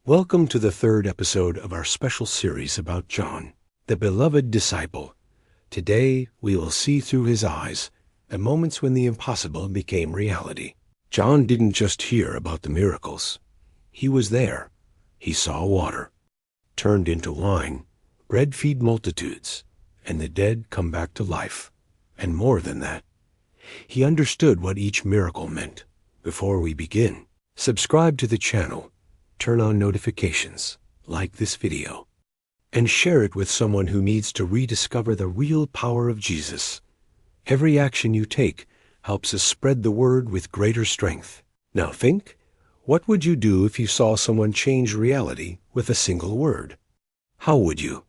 Welcome to the third episode of our special series about John, the beloved disciple. Today, we will see through his eyes the moments when the impossible became reality. John didn't just hear about the miracles. He was there. He saw water turned into wine, bread feed multitudes, and the dead come back to life. And more than that, he understood what each miracle meant. Before we begin, subscribe to the channel, turn on notifications, like this video, and share it with someone who needs to rediscover the real power of Jesus. Every action you take helps us spread the word with greater strength. Now think, what would you do if you saw someone change reality with a single word? How would you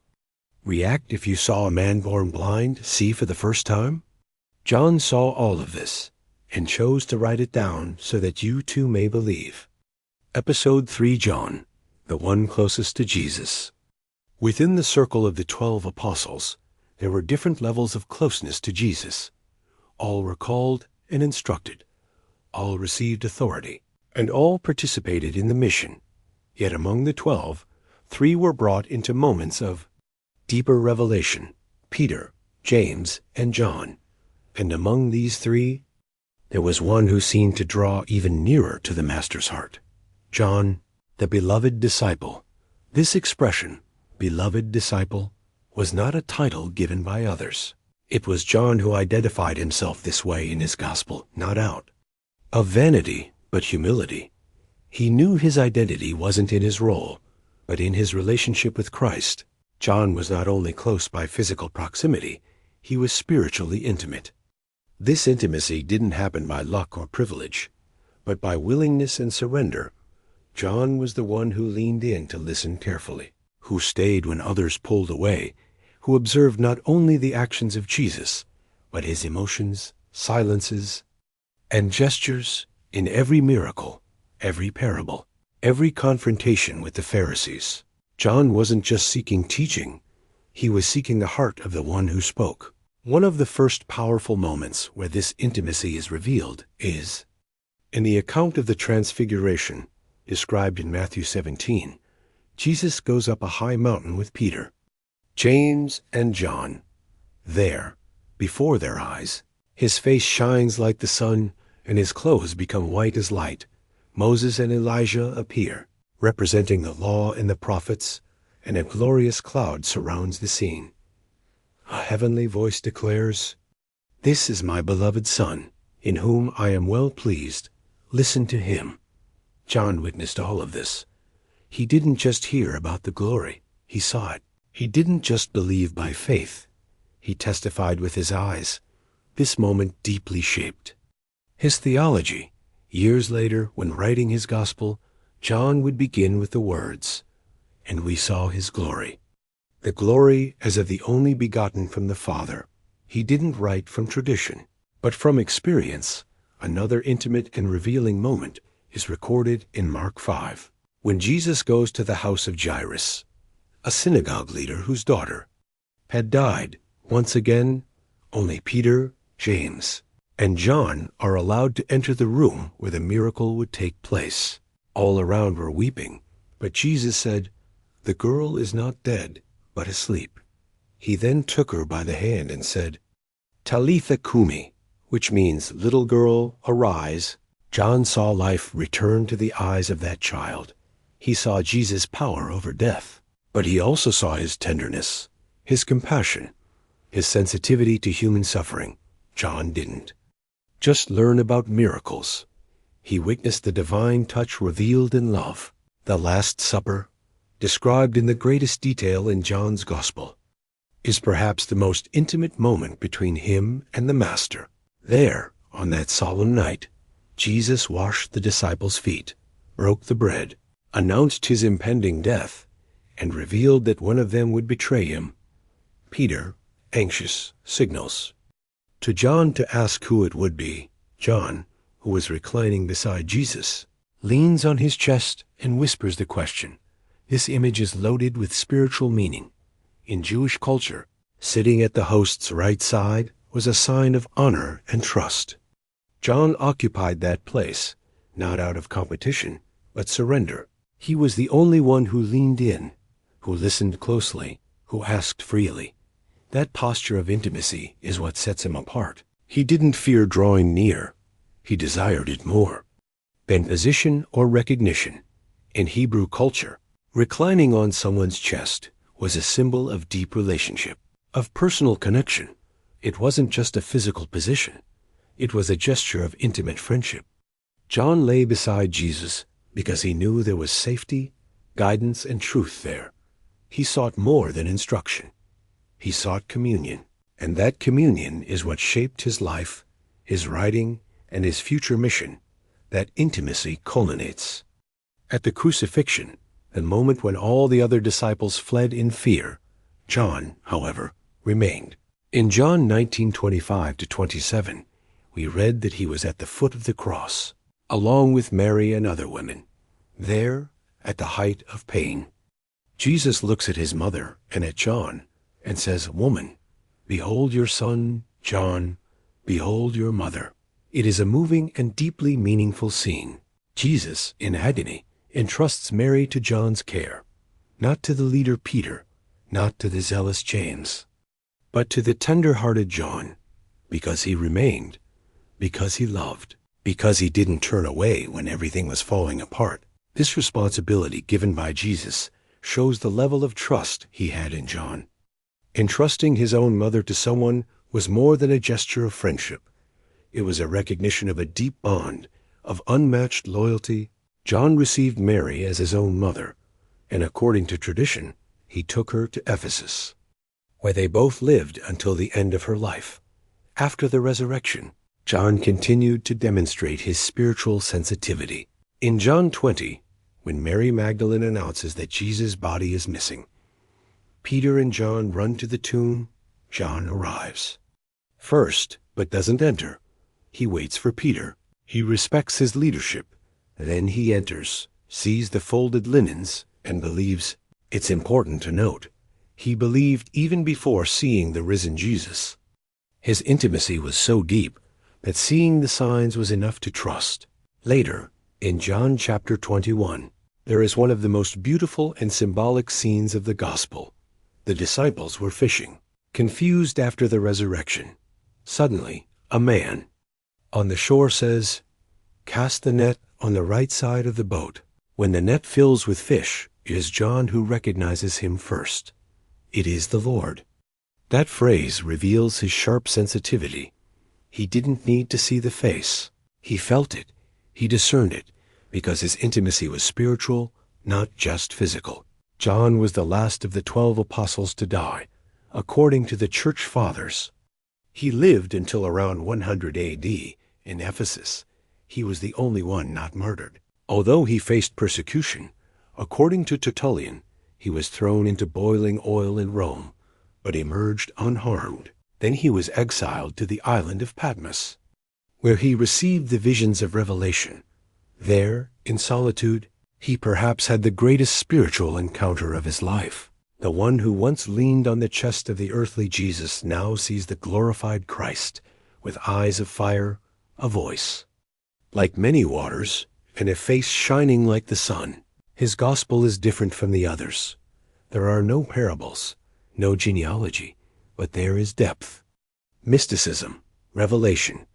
react if you saw a man born blind see for the first time? John saw all of this and chose to write it down so that you too may believe. Episode 3, John, the one closest to Jesus. Within the circle of the 12 apostles, there were different levels of closeness to Jesus. All were called and instructed. All received authority, and all participated in the mission. Yet among the 12, 3 were brought into moments of deeper revelation: Peter, James, and John. And among these 3, there was one who seemed to draw even nearer to the Master's heart: John, the beloved disciple. This expression, beloved disciple, was not a title given by others. It was John who identified himself this way in his gospel, not out of vanity, but humility. He knew his identity wasn't in his role, but in his relationship with Christ. John was not only close by physical proximity, he was spiritually intimate. This intimacy didn't happen by luck or privilege, but by willingness and surrender. John was the one who leaned in to listen carefully, who stayed when others pulled away, who observed not only the actions of Jesus, but his emotions, silences, and gestures in every miracle, every parable, every confrontation with the Pharisees. John wasn't just seeking teaching, he was seeking the heart of the one who spoke. One of the first powerful moments where this intimacy is revealed is in the account of the Transfiguration, described in Matthew 17. Jesus goes up a high mountain with Peter, James, and John. There, before their eyes, his face shines like the sun, and his clothes become white as light. Moses and Elijah appear, representing the law and the prophets, and a glorious cloud surrounds the scene. A heavenly voice declares, "This is my beloved Son, in whom I am well pleased. Listen to him." John witnessed all of this. He didn't just hear about the glory, he saw it. He didn't just believe by faith, he testified with his eyes. This moment deeply shaped his theology. Years later, when writing his gospel, John would begin with the words, "And we saw his glory." The glory as of the only begotten from the Father. He didn't write from tradition, but from experience. Another intimate and revealing moment is recorded in Mark 5, when Jesus goes to the house of Jairus, a synagogue leader whose daughter had died. Once again, only Peter, James, and John are allowed to enter the room where the miracle would take place. All around were weeping, but Jesus said, "The girl is not dead, but asleep." He then took her by the hand and said, "Talitha cumi," which means, "Little girl, arise." John saw life return to the eyes of that child. He saw Jesus' power over death, but he also saw his tenderness, his compassion, his sensitivity to human suffering. John didn't just learn about miracles. He witnessed the divine touch revealed in love. The Last Supper, described in the greatest detail in John's Gospel, is perhaps the most intimate moment between him and the Master. There, on that solemn night, Jesus washed the disciples' feet, broke the bread, announced his impending death, and revealed that one of them would betray him. Peter, anxious, signals to John to ask who it would be. John, who was reclining beside Jesus, leans on his chest and whispers the question. This image is loaded with spiritual meaning. In Jewish culture, sitting at the host's right side was a sign of honor and trust. John occupied that place, not out of competition, but surrender. He was the only one who leaned in, who listened closely, who asked freely. That posture of intimacy is what sets him apart. He didn't fear drawing near. He desired it more than position or recognition. In Hebrew culture, reclining on someone's chest was a symbol of deep relationship, of personal connection. It wasn't just a physical position. It was a gesture of intimate friendship. John lay beside Jesus because he knew there was safety, guidance, and truth there. He sought more than instruction. He sought communion, and that communion is what shaped his life, his writing, and his future mission. That intimacy culminates at the crucifixion, the moment when all the other disciples fled in fear. John, however, remained. In John 19:25-27, we read that he was at the foot of the cross, along with Mary and other women, there at the height of pain. Jesus looks at his mother and at John and says, "Woman, behold your son, John, behold your mother." It is a moving and deeply meaningful scene. Jesus, in agony, entrusts Mary to John's care, not to the leader Peter, not to the zealous James, but to the tender-hearted John, because he remained, because he loved, because he didn't turn away when everything was falling apart. This responsibility given by Jesus shows the level of trust he had in John. Entrusting his own mother to someone was more than a gesture of friendship. It was a recognition of a deep bond, of unmatched loyalty. John received Mary as his own mother, and according to tradition, he took her to Ephesus, where they both lived until the end of her life. After the resurrection, John continued to demonstrate his spiritual sensitivity. In John 20, when Mary Magdalene announces that Jesus' body is missing, Peter and John run to the tomb. John arrives first, but doesn't enter. He waits for Peter. He respects his leadership. Then he enters, sees the folded linens, and believes. It's important to note, he believed even before seeing the risen Jesus. His intimacy was so deep that seeing the signs was enough to trust. Later, in John chapter 21, there is one of the most beautiful and symbolic scenes of the gospel. The disciples were fishing, confused after the resurrection. Suddenly, a man on the shore says, "Cast the net on the right side of the boat." When the net fills with fish, it is John who recognizes him first. It is the Lord. That phrase reveals his sharp sensitivity. He didn't need to see the face. He felt it. He discerned it, because his intimacy was spiritual, not just physical. John was the last of the 12 apostles to die, according to the church fathers. He lived until around 100 AD in Ephesus. He was the only one not martyred. Although he faced persecution, according to Tertullian, he was thrown into boiling oil in Rome, but emerged unharmed. Then he was exiled to the island of Patmos, where he received the visions of Revelation. There, in solitude, he perhaps had the greatest spiritual encounter of his life. The one who once leaned on the chest of the earthly Jesus now sees the glorified Christ, with eyes of fire, a voice like many waters, and a face shining like the sun. His gospel is different from the others. There are no parables, no genealogy, but there is depth, mysticism, revelation.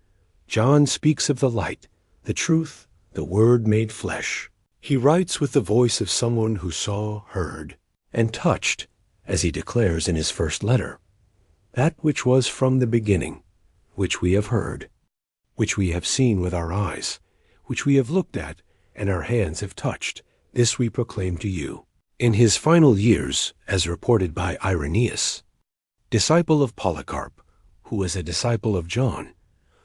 John speaks of the light, the truth, the Word made flesh. He writes with the voice of someone who saw, heard, and touched, as he declares in his first letter, "That which was from the beginning, which we have heard, which we have seen with our eyes, which we have looked at, and our hands have touched, this we proclaim to you." In his final years, as reported by Irenaeus, disciple of Polycarp, who was a disciple of John,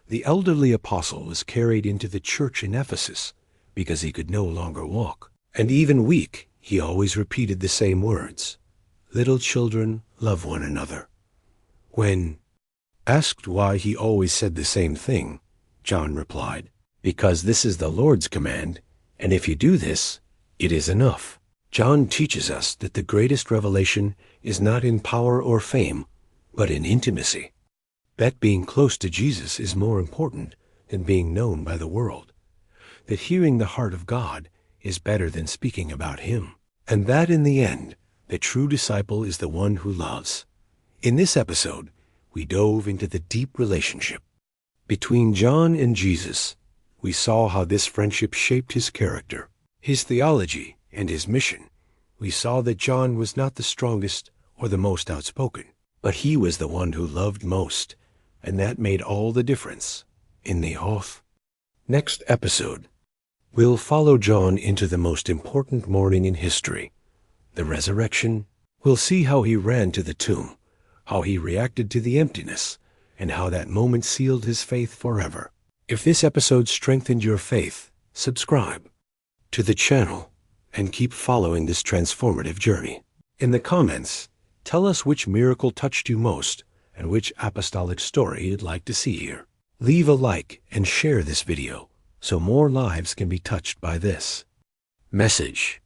the elderly apostle was carried into the church in Ephesus because he could no longer walk. And even weak, he always repeated the same words, "Little children, love one another." When asked why he always said the same thing, John replied, "Because this is the Lord's command, and if you do this, it is enough." John teaches us that the greatest revelation is not in power or fame, but in intimacy. That being close to Jesus is more important than being known by the world. That hearing the heart of God is better than speaking about him, and that in the end, the true disciple is the one who loves. In this episode, we dove into the deep relationship between John and Jesus. We saw how this friendship shaped his character, his theology, and his mission. We saw that John was not the strongest or the most outspoken, but he was the one who loved most, and that made all the difference in the oath. Next episode, we'll follow John into the most important morning in history, the resurrection. We'll see how he ran to the tomb, how he reacted to the emptiness, and how that moment sealed his faith forever. If this episode strengthened your faith, subscribe to the channel and keep following this transformative journey. In the comments, tell us which miracle touched you most and which apostolic story you'd like to see here. Leave a like and share this video so more lives can be touched by this message.